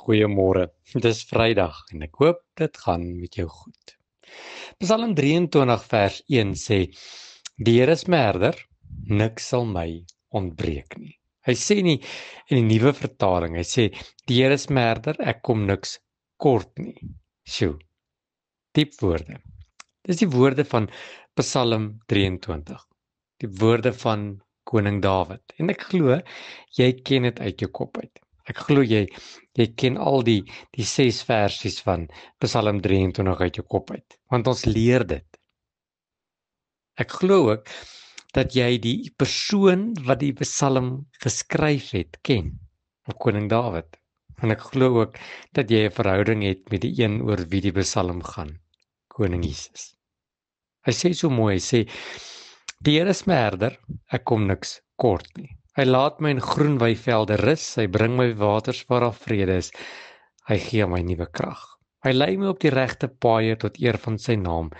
Goeiemôre, dit is Vrydag en ek hoop dit gaan met jou goed. Psalm 23 vers 1 sê, die Here is my herder, niks sal my ontbreek nie. Hy sê nie in die nuwe vertaling, hy sê, die Here is my herder, ek kom niks kort nie. Sjoe, diep woorde. Dis die woorde van Psalm 23, die woorde van Koning Dawid. En ek glo, jy ken dit uit jou kop uit. Ek glo jy ken al die 6 versies van Psalm 23 uit jou kop uit, want ons leer dit. Ek glo ook dat jy die persoon wat die Psalm geskryf het ken, Koning Dawid. En ek glo ook dat jy 'n verhouding het met die een oor wie die Psalm gaan, Koning Jesus. Hy sê so mooi, hy sê, die Here is my herder, ek kom niks kort nie. Hy laat my in groen weivelde rus, hy bring my waters waar daar vrede is, hy gee my nuwe krag. Hy lei my op die regte paaie tot eer van sy naam,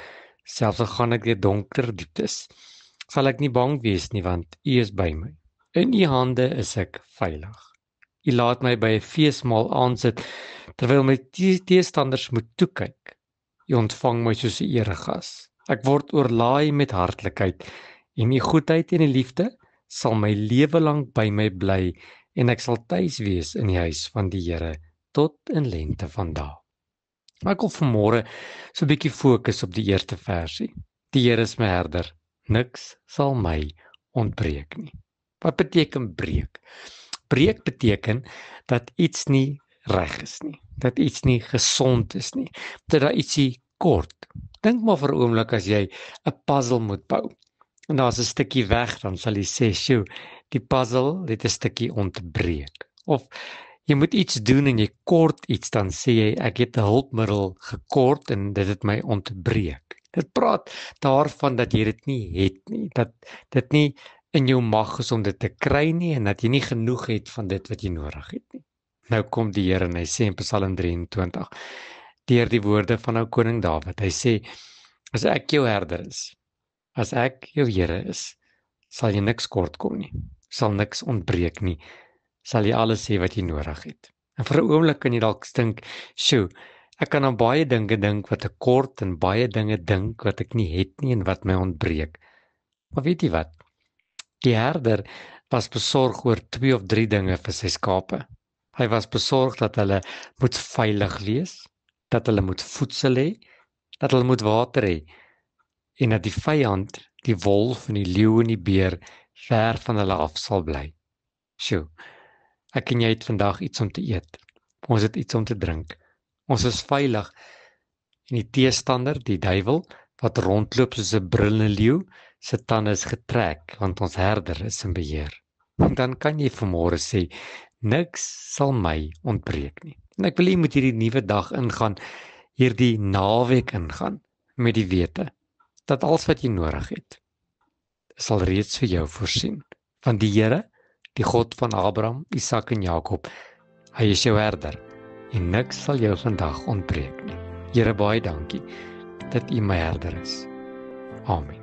selfs al gaan ek deur donker dieptes, sal ek nie bang wees nie, want U is by my. In U hande is ek veilig. U laat my by 'n feesmaal aansit, terwyl my teestanders moet toe kyk. U ontvang my soos 'n eregas. Ek word oorlaai met hartlikheid, en U goedheid en U liefde sal my lewe lank by my bly, en ek sal tuis wees in die huis van die Here, tot in lengte van dae. Maar ek wil vanmôre so 'n bietjie fokus op die eerste versie. Die Here is my herder, niks sal my ontbreek nie. Wat beteken breek? Breek beteken dat iets nie reg is nie, dat iets nie gesond is nie, dat daar ietsie kort. Dink maar vir 'n oomblik as jy 'n puzzle moet bou. En daar's 'n stukkie weg, dan sal jy sê, "Sjoe, die puzzle het 'n stukkie ontbreek." Of jy moet iets doen en jy kort iets, dan sê jy, "Ek het 'n hulpmiddel gekort en dit het my ontbreek." Dit praat daarvan dat jy dit nie het nie, dat dit nie in jou mag is om dit te kry nie en dat jy nie genoeg het van dit wat jy nodig het nie. Nou kom die Here en hy sê in Psalm 23, deur die woorde van ou koning Dawid, hy sê, "As ek jou herder is, as ek jou Here is, sal jy niks kort kom nie, sal niks ontbreek nie, sal jy alles hê wat jy nodig het." En vir 'n oomblik kan jy dalk dink, "Sjoe, ek kan aan baie dinge dink wat ek kort en baie dinge dink wat ek nie het nie en wat my ontbreek." Maar weet jy wat? Die herder was besorg oor 2 of 3 dinge vir sy skape. Hy was besorg dat hulle moet veilig wees, dat hulle moet voedsel hê, dat hulle moet water hê, en dat die vyand, die wolf en die leeu en die beer, ver van hulle af sal bly. Sjoe, ek en jy het vandag iets om te eet. Ons het iets om te drink. Ons is veilig. En die teestander, die duiwel, wat rondloop soos 'n brullende leeu, se tande is getrek, want ons herder is in beheer. En dan kan jy vanmôre sê, niks sal my ontbreek nie. En ek wil jy moet hierdie nuwe dag ingaan, hierdie naweek ingaan, met die wete, dat alles wat jy nodig het, sal reeds vir jou voorsien. Van die Here, die God van Abraham, Isak en Jakob, hy is jou herder, en niks sal jou vandag ontbreek nie. Here, baie dankie, dat U my herder is. Amen.